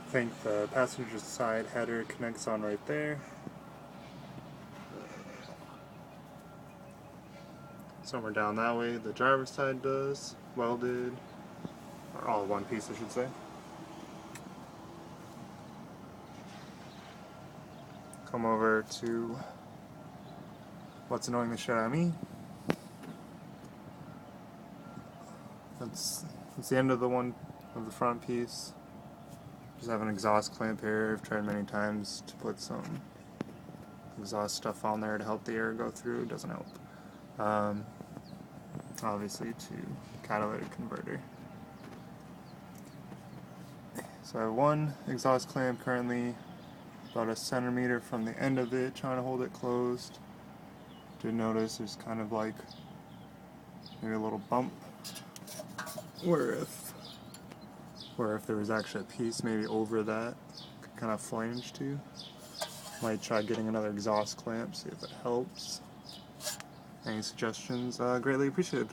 I think the passenger side header connects on right there. Somewhere down that way, the driver's side does, welded, or all one piece I should say. Come over to what's annoying the shit out of me. That's the end of the front piece. Just have an exhaust clamp here. I've tried many times to put some exhaust stuff on there to help the air go through. It doesn't help. Obviously to catalytic converter. So I have one exhaust clamp currently about a centimeter from the end of it, trying to hold it closed. Did notice there's kind of like maybe a little bump where if there was actually a piece maybe over that, could kind of flange to. Might try getting another exhaust clamp, see if it helps. Any suggestions? Greatly appreciated.